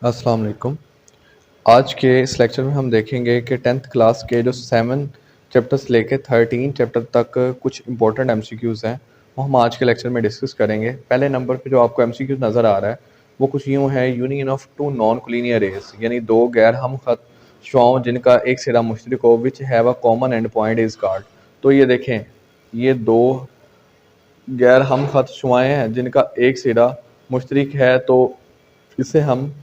अस्सलाम वालेकुम। आज के इस लेक्चर में हम देखेंगे कि 10th क्लास के जो 7 चैप्टर्स लेके 13 चैप्टर तक कुछ इंपॉर्टेंट एमसीक्यूज़ हैं, वो हम आज के लेक्चर में डिस्कस करेंगे। पहले नंबर पे जो आपको एमसीक्यू नज़र आ रहा है वो कुछ यूँ है, union of two non collinear rays, यानी दो गैर हम खत शुआओं जिनका एक सिरा मुश्तरक हो, which have a common and point is called. तो ये देखें, ये दो गैर हम खत शुआएँ हैं जिनका एक सिरा मुश्तरक है, तो इसे हम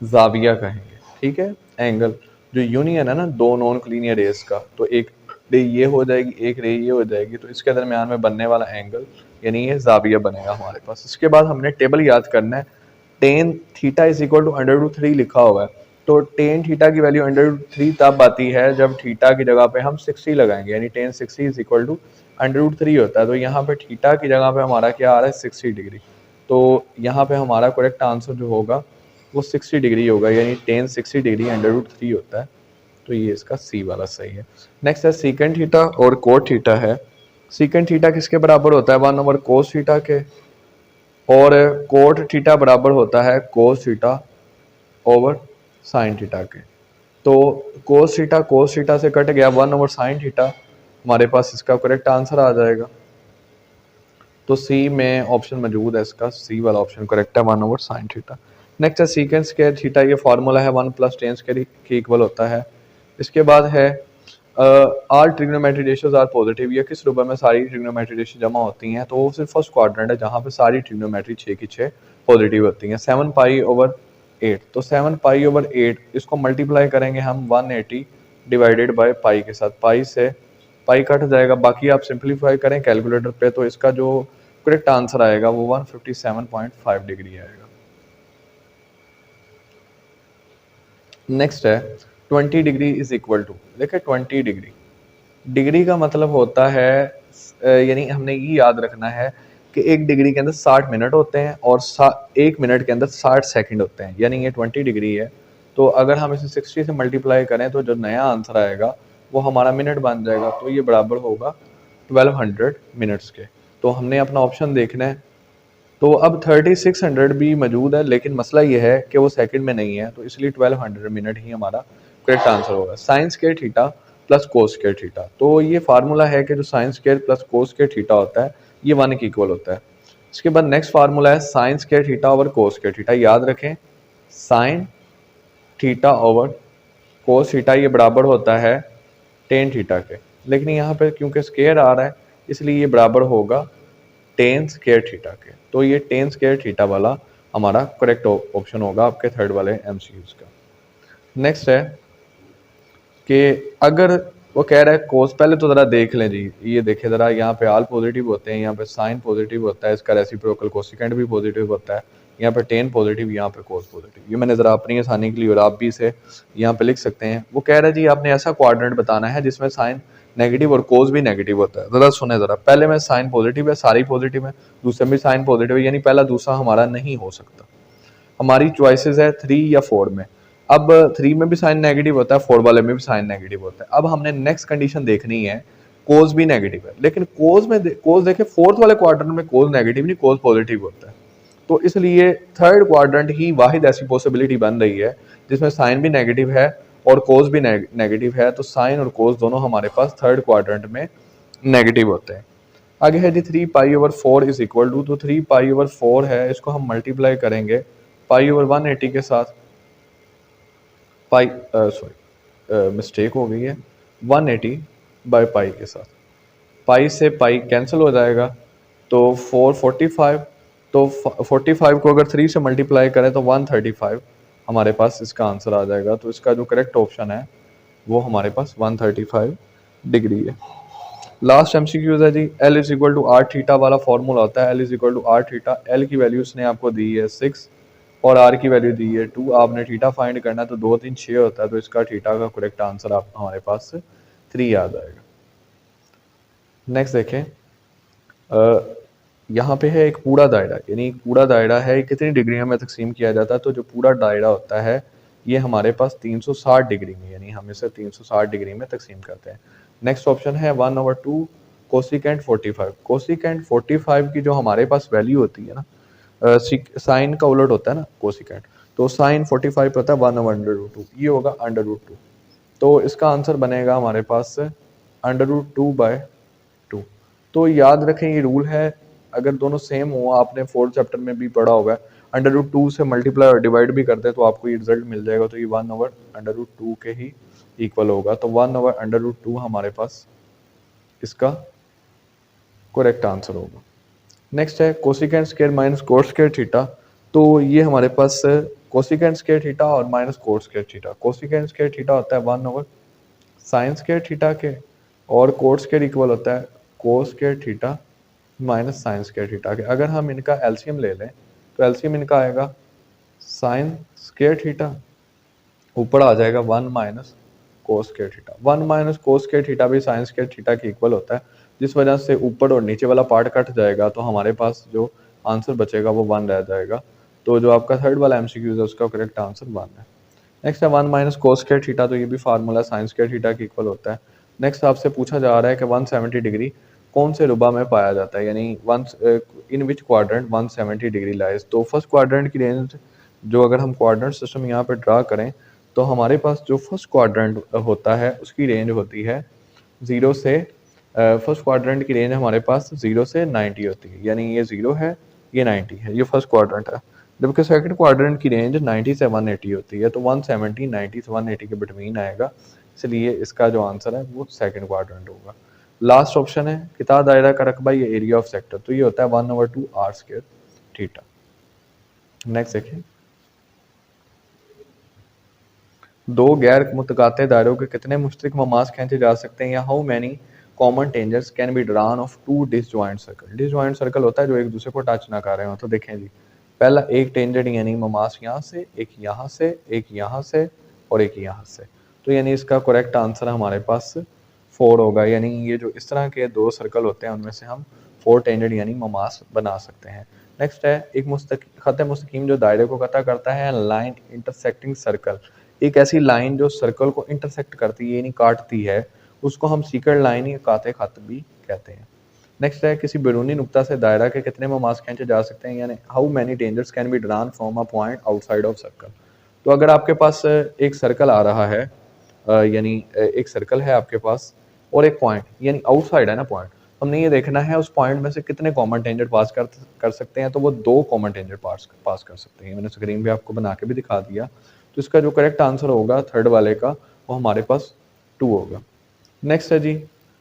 जाविया कहेंगे। ठीक है, एंगल जो यूनियन है ना दो नॉन कोलिनियर रेज का, तो एक रे ये हो जाएगी, एक रे ये हो जाएगी, तो इसके दरमियान में बनने वाला एंगल यानी ये जाविया बनेगा हमारे पास। इसके बाद हमने टेबल याद करना है। Tan theta is equal to √3 लिखा हुआ है, तो टेन थीटा की वैल्यू √3 तब आती है जब थीटा की जगह पे हम 60 लगाएंगे, यानी टेन 60 इज इक्वल टू √3 होता है। तो यहाँ पे थीटा की जगह पे हमारा क्या आ रहा है, 60 डिग्री। तो यहाँ पे हमारा करेक्ट आंसर जो होगा वो 60 डिग्री होगा, यानी टेन 60 डिग्री √3 होता है। तो ये इसका सी वाला सही है। नेक्स्ट है सीकेंट थीटा और कोट थीटा है। सीकेंट थीटा किसके बराबर होता है, 1/cos थीटा के, और कोट थीटा बराबर होता है cos theta over sine theta के। तो कोस थीटा से कट गया 1/sin थीटा, हमारे पास इसका करेक्ट आंसर आ जाएगा। तो सी में ऑप्शन मौजूद है, इसका सी वाला ऑप्शन करेक्ट है, 1/sin थीटा। नेक्स्ट है सीकेंट स्क्वायर थीटा, ये फार्मूला है 1 + tan स्क्वायर के इक्वल होता है। इसके बाद है आल ट्रिग्नोमेट्री रेशियोज आर पॉजिटिव, ये किस रूप में सारी ट्रिग्नोमेट्री रेशियो जमा होती हैं, तो वो सिर्फ फर्स्ट क्वाड्रेंट है जहाँ पे सारी ट्रिग्नोमेट्री 6 की 6 पॉजिटिव होती हैं। 7π/8, तो 7π/8 इसको मल्टीप्लाई करेंगे हम 180 डिवाइडेड बाय पाई के साथ, पाई से पाई कट जाएगा, बाकी आप सिंप्लीफाई करें कैलकुलेटर पे तो इसका जो करेक्ट आंसर आएगा वो 157.5 डिग्री आएगा। नेक्स्ट है 20 डिग्री इज इक्वल टू, देखिए 20 डिग्री, डिग्री का मतलब होता है यानी हमने ये याद रखना है कि एक डिग्री के अंदर 60 मिनट होते हैं और एक मिनट के अंदर 60 सेकंड होते हैं, यानी ये 20 डिग्री है। तो अगर हम इसे 60 से मल्टीप्लाई करें तो जो नया आंसर आएगा वो हमारा मिनट बन जाएगा, तो ये बराबर होगा 1200 मिनट्स के। तो हमने अपना ऑप्शन देखना है। तो अब 3600 भी मौजूद है, लेकिन मसला ये है कि वो सेकंड में नहीं है, तो इसलिए 1200 मिनट ही हमारा करेक्ट आंसर होगा। Sine square theta plus cos square theta, तो ये फार्मूला है कि जो sine square plus cos square theta होता है ये 1 के इक्वल होता है। इसके बाद नेक्स्ट फार्मूला है sine square theta over cos square theta, याद रखें sine theta over cos theta ये बराबर होता है टेन थीटा के, लेकिन यहाँ पे क्योंकि स्क्वायर आ रहा है इसलिए ये बराबर होगा टेन स्क्वायर थीटा के। तो ये टेन स्क्वायर थीटा वाला हमारा करेक्ट ऑप्शन होगा आपके थर्ड वाले एमसीक्यूज का। नेक्स्ट है कि अगर वो कह रहा है कोस, पहले तो ज़रा देख लें जी, ये देखें ज़रा, यहाँ पे आल पॉजिटिव होते हैं, यहाँ पे साइन पॉजिटिव होता है, इसका रेसिप्रोकल कोसिकेंट भी पॉजिटिव होता है, यहाँ पे टेन पॉजिटिव, यहाँ पे कोस पॉजिटिव। ये मैंने ज़रा अपनी आसानी के लिए और आप भी इसे यहाँ पे लिख सकते हैं। वो कह रहा है जी आपने ऐसा क्वाड्रेंट बताना है जिसमें साइन नेगेटिव और कोस भी नेगेटिव होता है। ज़रा सुने ज़रा, पहले में साइन पॉजिटिव है, सारी पॉजिटिव है, दूसरे में साइन पॉजिटिव है, यानी पहला दूसरा हमारा नहीं हो सकता। हमारी चॉइसेस है 3 या 4 में। अब 3 में भी साइन नेगेटिव होता है, 4 वाले में भी साइन नेगेटिव होता है। अब हमने नेक्स्ट कंडीशन देखनी है, कोस भी नेगेटिव है, लेकिन कोस में कोस देखे फोर्थ वाले क्वाड्रेंट में कोस नेगेटिव नहीं, कोस पॉजिटिव होता है। तो इसलिए थर्ड क्वाड्रेंट ही वाहिद ऐसी पॉसिबिलिटी बन रही है जिसमें साइन भी नेगेटिव है और कोस भी नेगेटिव है। तो साइन और कोस दोनों हमारे पास थर्ड क्वाड्रेंट में नेगेटिव होते हैं। आगे है जी 3π/4 इज इक्वल टू, तो 3π/4 है, इसको हम मल्टीप्लाई करेंगे π/180 के साथ, पाई सॉरी मिस्टेक हो गई है, 180/पाई के साथ, पाई से पाई कैंसिल हो जाएगा, तो 445, तो 45 को अगर 3 से मल्टीप्लाई करें तो 135 हमारे पास इसका आंसर आ जाएगा। तो इसका जो करेक्ट ऑप्शन है वो हमारे पास 135 डिग्री है। लास्ट एमसीक्यूज है जी, L is equal to R theta वाला फॉर्मूला होता है, L is equal to R theta. L की वैल्यू उसने आपको दी है 6 और आर की वैल्यू दी है 2। आपने थीटा फाइंड करना है, तो 2 3 6 होता है, तो इसका थीटा का करेक्ट आंसर आप हमारे पास 3 आ जाएगा। नेक्स्ट देखें, यहाँ पे है एक पूरा दायरा, यानी एक पूरा दायरा है, कितनी डिग्रियों में तकसीम किया जाता है, तो जो पूरा दायरा होता है ये हमारे पास 360 डिग्री में, यानी हम इसे 360 डिग्री में तकसीम करते हैं। नेक्स्ट ऑप्शन है 1/2 कोसिकेंट 45। कोसिकेंट 45 की जो हमारे पास वैल्यू होती है ना, साइन का उलट होता है ना कोसिकेंट, तो साइन 45 पता है 1/√2, ये होगा √2। तो इसका आंसर बनेगा हमारे पास √2/2। तो याद रखें ये रूल है, अगर दोनों सेम हो, आपने 4th चैप्टर में भी पढ़ा होगा, √2 से मल्टीप्लाई और डिवाइड भी करते हैं तो आपको ये रिजल्ट मिल जाएगा, तो ये 1/√2 के ही इक्वल होगा। तो 1/√2 हमारे पास इसका करेक्ट आंसर होगा। नेक्स्ट है cosecant square minus cot square theta. तो ये हमारे पास कोसिकेंट स्क्वायर थीटा और minus cot square theta. Cosecant square theta होता है 1/sin स्क्वायर थीटा के, और कोट स्क्वायर इक्वल होता है cos square theta minus sine square theta के। अगर हम इनका एलसीएम ले लें तो एलसीएम इनका आएगा साइन स्क्वायर थीटा, ऊपर आ जाएगा 1 minus cos square theta. 1 minus cos square theta भी साइन स्क्वायर थीटा के इक्वल होता है, जिस वजह से ऊपर और नीचे वाला पार्ट कट जाएगा, तो हमारे पास जो आंसर बचेगा वो 1 रह जाएगा। तो जो आपका थर्ड वाला एमसीक्यू है उसका करेक्ट आंसर 1 है। नेक्स्ट है 1 माइनस कोस स्क्वायर थीटा, तो ये भी फार्मूला साइन स्क्वायर थीटा के इक्वल होता है। नेक्स्ट आपसे पूछा जा रहा है कि 170 डिग्री कौन से रुबा में पाया जाता है, यानी इन विच क्वाड्रेंट 170 डिग्री लाइज। तो फर्स्ट क्वाड्रेंट की रेंज, जो अगर हम क्वाड्रेंट सिस्टम यहाँ पे ड्रा करें तो हमारे पास जो फर्स्ट क्वाड्रेंट होता है उसकी रेंज होती है 0 से फर्स्ट क्वाड्रेंट की रेंज हमारे पास 0 से 90 होती है, यानी ये 0 है, ये 90 है, ये फर्स्ट क्वाड्रेंट है। जबकि सेकंड क्वाड्रेंट की रेंज 90 से 180 होती है, तो 170 90 से 180 के बिटवीन आएगा, इसलिए इसका जो आंसर है वो सेकंड क्वाड्रेंट होगा। लास्ट ऑप्शन है कितना दायरा का रकबा, ये एरिया ऑफ सेक्टर, तो ये होता है 1/2 आर स्क्वायर थीटा। नेक्स्ट देखिए, दो गैर मुतकाते दायरों के कितने मुश्तरक ममास खींचे जा सकते हैं, या how many common tangents can be drawn of two disjoint circle. Disjoint circle होता है जो एक दूसरे को टच ना कर रहे हो। तो देखें जी, पहला एक टेंजेंट यानी ममास यहाँ से, एक यहाँ से, एक यहाँ से और एक यहाँ से, तो यानी इसका करेक्ट आंसर हमारे पास 4 होगा। यानी ये जो इस तरह के दो सर्कल होते हैं उनमें से हम 4 टेंजेंट यानी ममास बना सकते हैं। नेक्स्ट है एक खत मुस्तकीम जो दायरे को कता करता है, लाइन इंटरसेक्टिंग सर्कल। एक ऐसी लाइन जो सर्कल को इंटरसेक्ट करती है यानी काटती है, उसको हम सीकर्ड लाइन या काते खत भी कहते हैं। नेक्स्ट है किसी बैरूनी नुक्ता से दायरा के कितने ममास खींचे जा सकते हैं, यानी how many tangents can be drawn from a point outside of circle. तो अगर आपके पास एक सर्कल आ रहा है, यानी एक सर्कल है आपके पास और एक पॉइंट यानी आउटसाइड है ना पॉइंट, हमने ये देखना है उस पॉइंट में से कितने कॉमन टेंजेंट पास कर सकते हैं, तो वो 2 कॉमन टेंजेंट पास कर सकते हैं। मैंने स्क्रीन पे आपको बना के भी दिखा दिया। तो इसका जो करेक्ट आंसर होगा थर्ड वाले का, वो हमारे पास 2 होगा। नेक्स्ट है जी,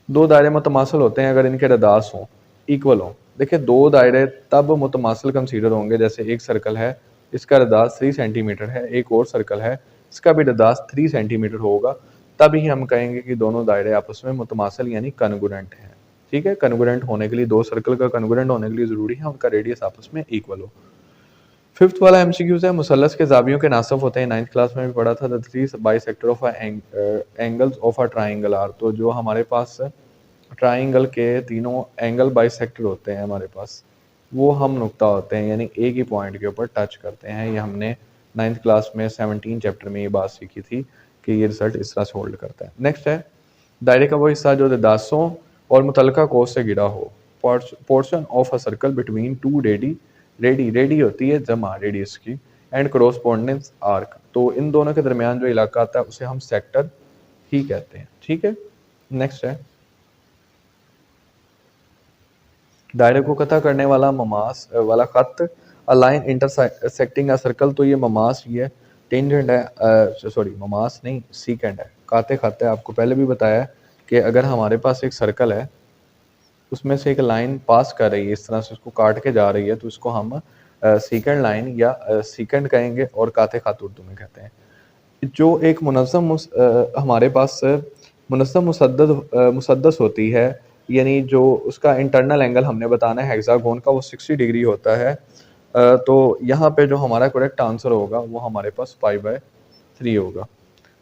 दो दायरे मुतमासिल होते हैं अगर इनके रदास हों, इक्वल हों। देखिए दो दायरे तब मुतमासिल कंसीडर होंगे जैसे एक सर्कल है, इसका रदास 3 सेंटीमीटर है, एक और सर्कल है, इसका भी रदास 3 सेंटीमीटर होगा, तभी हम कहेंगे कि दोनों दायरे आपस में मुतमासिल यानी कन्गुरेंट हैं। ठीक है, कन्गुरेंट होने के लिए, दो सर्कल का कन्गुरेंट होने के लिए ज़रूरी है उनका रेडियस आपस में इक्वल हो। फिफ्थ वाला एमसीक्यूज है, मुसल्लस के जावियों के नासब होते हैं। 9th क्लास में भी पढ़ा था, the three bisector of angles of a triangle are. तो जो हमारे पास ट्राइंगल के तीनों एंगल बाइसेक्टर होते हैं हमारे पास, वो हम नुक्ता होते हैं, यानी एक ही पॉइंट के ऊपर टच करते हैं। ये हमने 9th क्लास में 17 चैप्टर में ये बात सीखी थी कि ये रिजल्ट इस तरह से होल्ड करता है। नेक्स्ट है दायरे का वो हिस्सा जो दासों और मुतलका कोस से घिरा हो, portion of a circle between two ready होती है जमा रेडियस की, एंड कॉरस्पॉन्डेंस आर्क। तो इन दोनों के दरमियान जो इलाका आता है उसे हम सेक्टर ही कहते हैं। ठीक है, नेक्स्ट है दायरे को कता करने वाला ममास वाला खत, a line intersecting a circle. तो ये ममास ही है, टेंजेंट है, सॉरी ममास नहीं सीकेंड है, काते खत है। आपको पहले भी बताया कि अगर हमारे पास एक सर्कल है उसमें से एक लाइन पास कर रही है, इस तरह से उसको काट के जा रही है, तो इसको हम सीकेंड लाइन या सीकेंड कहेंगे और काते खात उर्दू में कहते हैं। जो एक हमारे पास मुनज़्ज़म मुसद्दस होती है, यानी जो उसका इंटरनल एंगल हमने बताना है हेक्सागोन का, वो 60 डिग्री होता है। तो यहाँ पे जो हमारा करेक्ट आंसर होगा वो हमारे पास 5/3 होगा।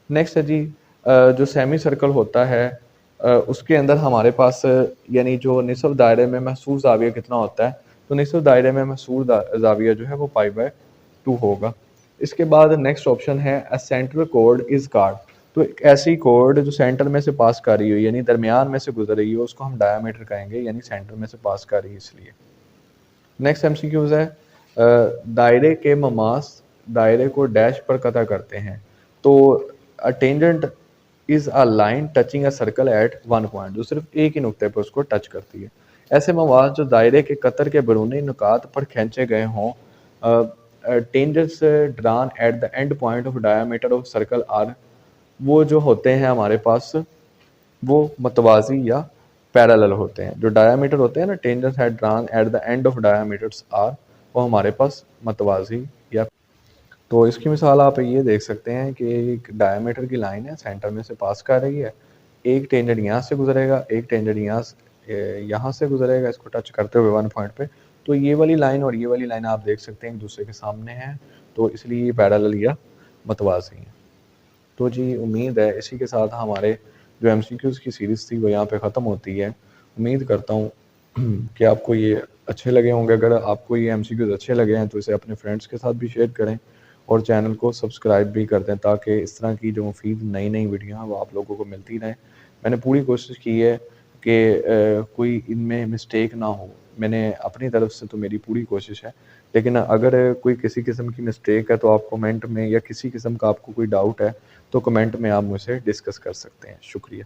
नेक्स्ट है जी, जो सेमी सर्कल होता है उसके अंदर हमारे पास यानी जो निसफ दायरे में महसूस जाविया कितना होता है, तो निसफ दायरे में महसूस जाविया जो है वो 5/2 होगा। इसके बाद नेक्स्ट ऑप्शन है a central code is called. तो एक ऐसी कोड जो सेंटर में से पास कर रही हो यानी दरमियान में से गुजर रही हो, उसको हम डायमीटर कहेंगे, यानी सेंटर में से पास कर रही है इसलिए। नेक्स्ट एमसीक्यूज है दायरे के ममास दायरे को डैश पर कता करते हैं तो a tangent is a line touching a circle eight one point, जो सिर्फ एक ही नुक्ते पर उसको टच करती है। ऐसे मवाद जो दायरे के कतर के बैरूनी नुकात पर खींचे गए हों, tangents drawn at the end point of diameter of circle are, वो जो होते हैं हमारे पास वो मतवाज़ी या पैरेलल होते हैं। जो डायामीटर होते हैं ना, tangents at drawn at the end of diameters are, वो हमारे पास मतवाज़ी या, तो इसकी मिसाल आप ये देख सकते हैं कि एक डायमीटर की लाइन है, सेंटर में से पास कर रही है, एक टेंजेंट यहाँ से गुजरेगा, एक टेंजेंट यहाँ से गुजरेगा, इसको टच करते हुए वन पॉइंट पे। तो ये वाली लाइन और ये वाली लाइन आप देख सकते हैं एक दूसरे के सामने हैं, तो इसलिए ये पैरेलल या मतवाज़ी हैं। तो जी उम्मीद है इसी के साथ हमारे जो एमसीक्यूज़ की सीरीज़ थी वो यहाँ पे ख़त्म होती है। उम्मीद करता हूँ कि आपको ये अच्छे लगे होंगे। अगर आपको ये एमसीक्यूज़ अच्छे लगे हैं तो इसे अपने फ्रेंड्स के साथ भी शेयर करें और चैनल को सब्सक्राइब भी कर दें, ताकि इस तरह की जो मुफीद नई वीडियो हैं वो आप लोगों को मिलती रहें। मैंने पूरी कोशिश की है कि कोई इनमें मिस्टेक ना हो। मैंने अपनी तरफ से तो मेरी पूरी कोशिश है, लेकिन अगर कोई किसी किस्म की मिस्टेक है तो आप कमेंट में, या किसी किस्म का आपको कोई डाउट है तो कमेंट में आप मुझसे डिस्कस कर सकते हैं। शुक्रिया।